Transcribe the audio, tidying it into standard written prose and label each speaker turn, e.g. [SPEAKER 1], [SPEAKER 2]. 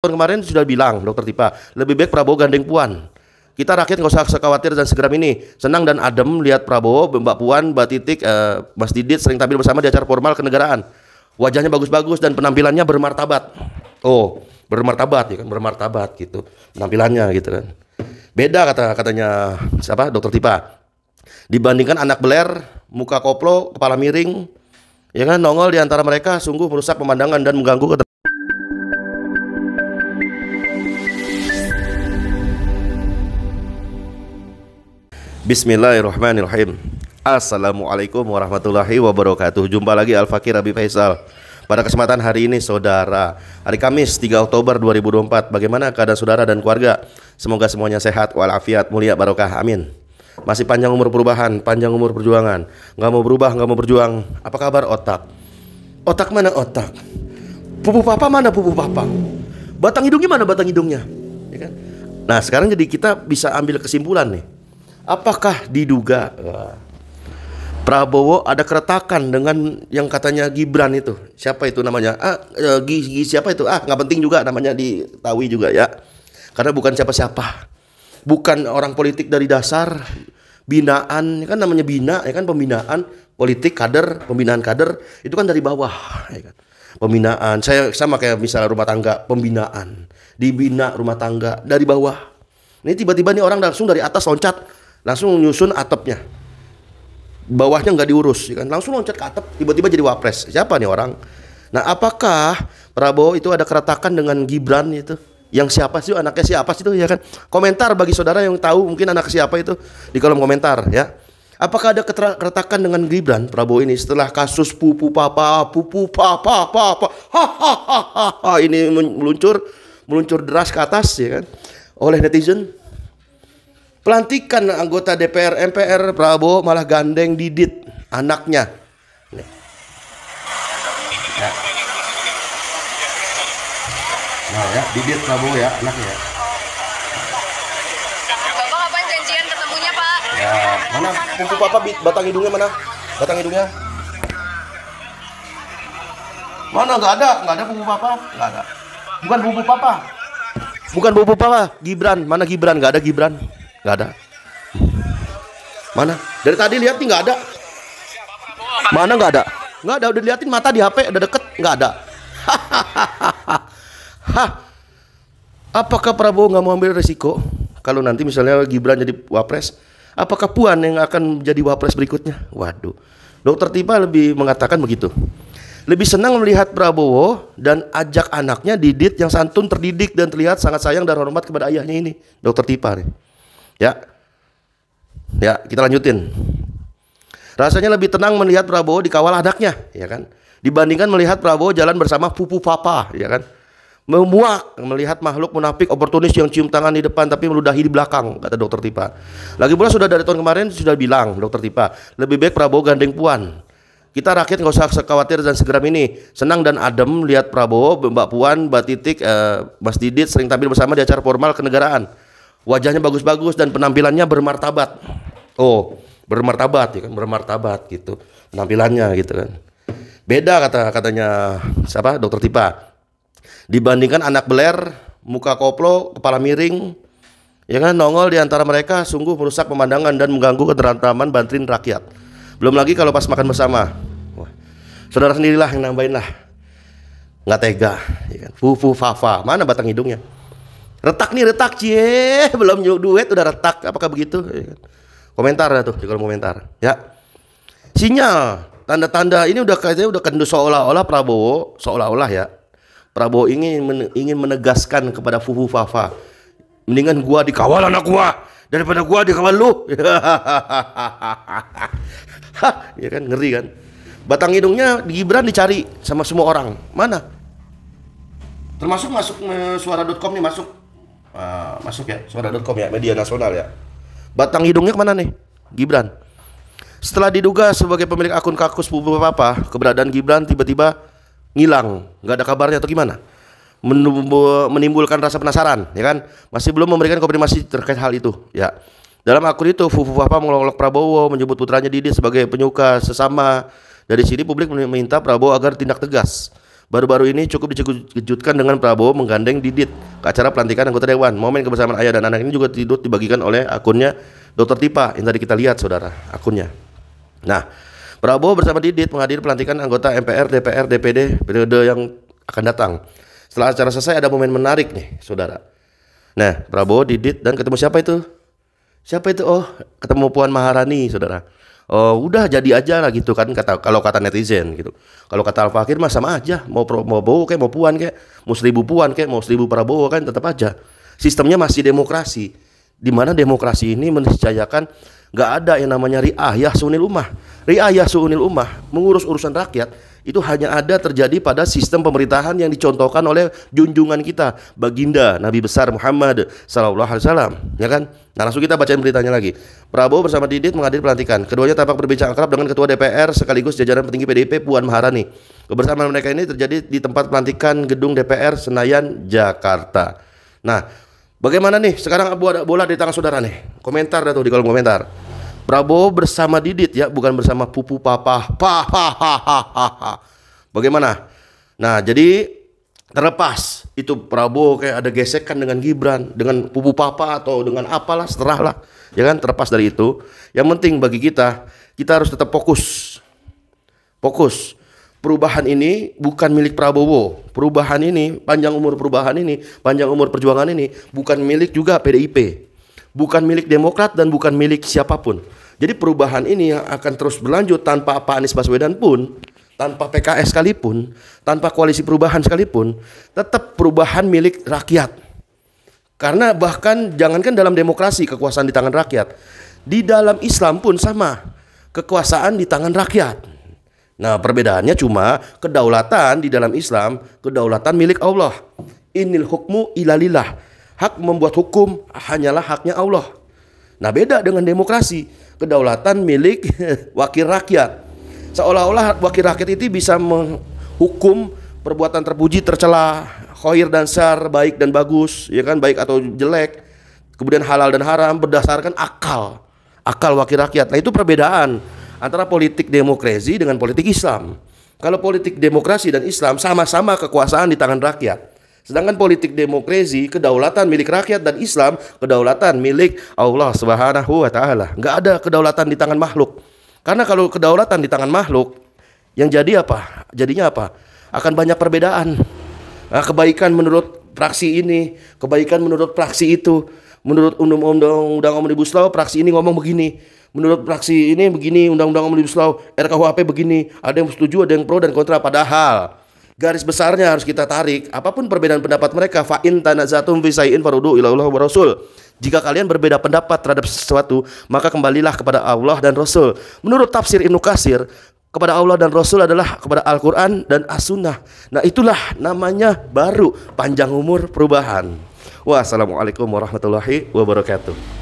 [SPEAKER 1] Tahun kemarin sudah bilang Dokter Tipa, lebih baik Prabowo gandeng Puan. Kita rakyat nggak usah khawatir dan segeram ini. Senang dan adem lihat Prabowo, Mbak Puan, Mbak Titik, Mas Didit sering tampil bersama di acara formal kenegaraan. Wajahnya bagus-bagus dan penampilannya bermartabat. Oh, bermartabat ya kan, bermartabat gitu penampilannya gitu kan. Beda katanya siapa Dokter Tipa. Dibandingkan anak beler, muka koplo, kepala miring, ya kan, nongol di antara mereka sungguh merusak pemandangan dan mengganggu Bismillahirrahmanirrahim. Assalamualaikum warahmatullahi wabarakatuh. Jumpa lagi Al-Fakir Abi Faisal. Pada kesempatan hari ini saudara, hari Kamis 3 Oktober 2024. Bagaimana keadaan saudara dan keluarga? Semoga semuanya sehat walafiat, mulia, barokah, amin. Masih panjang umur perubahan, panjang umur perjuangan. Nggak mau berubah, nggak mau berjuang. Apa kabar otak? Otak mana otak? Pupu papa mana pupu papa? Batang hidungnya mana batang hidungnya? Ya kan? Nah sekarang jadi kita bisa ambil kesimpulan nih. Apakah diduga Prabowo ada keretakan dengan yang katanya Gibran itu? Siapa itu namanya? Siapa itu? Nggak penting juga namanya diketahui juga ya. Karena bukan siapa-siapa. Bukan orang politik dari dasar. Binaan, kan namanya bina, ya kan, pembinaan politik kader, pembinaan kader itu kan dari bawah, ya kan. Pembinaan, saya sama kayak misalnya rumah tangga, pembinaan, dibina rumah tangga dari bawah. Ini tiba-tiba nih orang langsung dari atas loncat, langsung nyusun atapnya, bawahnya nggak diurus, ya kan? Langsung loncat ke atap, tiba-tiba jadi wapres. Siapa nih orang? Nah, apakah Prabowo itu ada keretakan dengan Gibran itu? Yang siapa sih, anaknya siapa sih itu, ya kan? Komentar bagi saudara yang tahu mungkin anak siapa itu di kolom komentar ya. Apakah ada keretakan dengan Gibran Prabowo ini setelah kasus pupu papa ini meluncur deras ke atas, ya kan, oleh netizen? Pelantikan anggota DPR MPR Prabowo malah gandeng Didit, anaknya. Ya. Nah ya, Didit Prabowo ya, anaknya ya.
[SPEAKER 2] Bapak kapan janjian ketemunya, Pak?
[SPEAKER 1] Ya, mana pupu papa, batang hidungnya mana? Batang hidungnya? Mana, nggak ada pupu papa, nggak ada. Bukan pupu papa. Bukan pupu papa, Gibran. Mana Gibran? Nggak ada Gibran. Nggak ada. Mana? Dari tadi lihat nih nggak ada. Mana nggak ada? Nggak ada. Udah liatin mata di HP, udah deket, nggak ada. Apakah Prabowo nggak mau ambil resiko kalau nanti misalnya Gibran jadi wapres? Apakah Puan yang akan jadi wapres berikutnya? Waduh. Dokter Tipa lebih mengatakan begitu. Lebih senang melihat Prabowo dan ajak anaknya Didit yang santun, terdidik dan terlihat sangat sayang dan hormat kepada ayahnya ini. Dokter Tipa nih. Ya, kita lanjutin. Rasanya lebih tenang melihat Prabowo dikawal anaknya, ya kan, dibandingkan melihat Prabowo jalan bersama pupu papa, ya kan. Memuak melihat makhluk munafik oportunis yang cium tangan di depan tapi meludahi di belakang, kata Dokter Tipa. Lagi pula sudah dari tahun kemarin sudah bilang Dokter Tipa, lebih baik Prabowo gandeng Puan. Kita rakyat nggak usah khawatir dan segeram ini. Senang dan adem lihat Prabowo, Mbak Puan, Mbak Titik, Mas Didit sering tampil bersama di acara formal kenegaraan. Wajahnya bagus-bagus dan penampilannya bermartabat. Oh, bermartabat ya kan, bermartabat gitu penampilannya gitu kan. Beda katanya siapa Dokter Tipa. Dibandingkan anak beler, muka koplo, kepala miring, ya kan, nongol di antara mereka sungguh merusak pemandangan dan mengganggu ketentraman batin rakyat. Belum lagi kalau pas makan bersama. Wah, saudara sendirilah yang nambahin lah. Nggak tega, ya kan. Fufu fafa, mana batang hidungnya? Retak nih, retak, cie, belum duet udah retak, apakah begitu? Komentar tuh di kolom komentar, ya. Sinyal, tanda-tanda ini udah kayaknya udah kendus seolah-olah Prabowo, seolah-olah ya. Prabowo ingin menegaskan kepada Fufu Fafa, mendingan gua dikawal anak gua daripada gua dikawal lu. Ya kan, ngeri kan? Batang hidungnya di Gibran dicari sama semua orang, mana? Termasuk masuk suara.com nih, masuk ya, suara.com ya, media nasional ya. Batang hidungnya kemana nih Gibran? Setelah diduga sebagai pemilik akun kakus pupu papa, keberadaan Gibran tiba-tiba ngilang, nggak ada kabarnya atau gimana? Menimbulkan rasa penasaran, ya kan? Masih belum memberikan konfirmasi terkait hal itu, ya. Dalam akun itu Fufu Papa mengolok Prabowo, menyebut putranya Didi sebagai penyuka sesama. Dari sini publik meminta Prabowo agar tindak tegas Baru-baru ini cukup dikejutkan dengan Prabowo menggandeng Didit ke acara pelantikan anggota Dewan. Momen kebersamaan ayah dan anak ini juga dibagikan oleh akunnya Dr. Tipa yang tadi kita lihat saudara, akunnya. Nah, Prabowo bersama Didit menghadiri pelantikan anggota MPR, DPR, DPD periode yang akan datang. Setelah acara selesai ada momen menarik nih saudara. Nah, Prabowo, Didit, dan ketemu siapa itu? Siapa itu? Oh, ketemu Puan Maharani saudara. Oh, udah jadi aja lah gitu kan kalau kata netizen gitu. Kalau kata Al Fakir mah sama aja, mau Prabowo kayak mau Puan kayak, mau 1000 Puan kayak mau 1000 Prabowo kan tetap aja. Sistemnya masih demokrasi. Di mana demokrasi ini meniscayakan nggak ada yang namanya riayah su'unil ummah. Riayah su'unil ummah, mengurus urusan rakyat itu hanya ada terjadi pada sistem pemerintahan yang dicontohkan oleh junjungan kita, baginda Nabi besar Muhammad sallallahu alaihi wasallam, ya kan? Nah, langsung kita bacain beritanya lagi. Prabowo bersama Didit menghadiri pelantikan. Keduanya tampak berbincang akrab dengan Ketua DPR sekaligus jajaran petinggi PDIP Puan Maharani. Kebersamaan mereka ini terjadi di tempat pelantikan gedung DPR Senayan, Jakarta. Nah, bagaimana nih sekarang bola di tangan saudara nih? Komentar dah tuh di kolom komentar. Prabowo bersama Didit ya, bukan bersama pupu papa. Bagaimana? Nah, jadi terlepas itu Prabowo kayak ada gesekan dengan Gibran, dengan pupu papa atau dengan apalah, seterahlah. Ya kan, terlepas dari itu. Yang penting bagi kita harus tetap fokus. Fokus. Perubahan ini bukan milik Prabowo. Perubahan ini, panjang umur perubahan ini, panjang umur perjuangan ini bukan milik juga PDIP. Bukan milik Demokrat dan bukan milik siapapun. Jadi perubahan ini yang akan terus berlanjut tanpa Pak Anies Baswedan pun, tanpa PKS sekalipun, tanpa koalisi perubahan sekalipun, tetap perubahan milik rakyat. Karena bahkan jangankan dalam demokrasi kekuasaan di tangan rakyat, di dalam Islam pun sama, kekuasaan di tangan rakyat. Nah, perbedaannya cuma kedaulatan di dalam Islam, kedaulatan milik Allah. Innil hukmu ilalillah. Hak membuat hukum hanyalah haknya Allah. Nah, beda dengan demokrasi, kedaulatan milik wakil rakyat. Seolah-olah wakil rakyat itu bisa menghukum perbuatan terpuji tercela, khair dan syar, baik dan bagus, ya kan, baik atau jelek, kemudian halal dan haram berdasarkan akal wakil rakyat. Nah, itu perbedaan antara politik demokrasi dengan politik Islam. Kalau politik demokrasi dan Islam sama-sama kekuasaan di tangan rakyat. Sedangkan politik demokrasi, kedaulatan milik rakyat, dan Islam, kedaulatan milik Allah Subhanahu wa Ta'ala. Nggak ada kedaulatan di tangan makhluk. Karena kalau kedaulatan di tangan makhluk, yang jadi apa? Jadinya apa? Akan banyak perbedaan. Nah, kebaikan menurut fraksi ini, kebaikan menurut fraksi itu. Menurut undang-undang Omnibus Law, fraksi ini ngomong begini. Menurut fraksi ini begini, undang-undang Omnibus Law, RKUHP begini. Ada yang setuju, ada yang pro dan kontra. Padahal garis besarnya harus kita tarik. Apapun perbedaan pendapat mereka, fa in tanazatum fi syai'in farudhu ila Allah wa Rasul. Jika kalian berbeda pendapat terhadap sesuatu, maka kembalilah kepada Allah dan Rasul. Menurut tafsir Ibnu Katsir, kepada Allah dan Rasul adalah kepada Al-Quran dan As-Sunnah. Nah, itulah namanya baru panjang umur perubahan. Wassalamualaikum warahmatullahi wabarakatuh.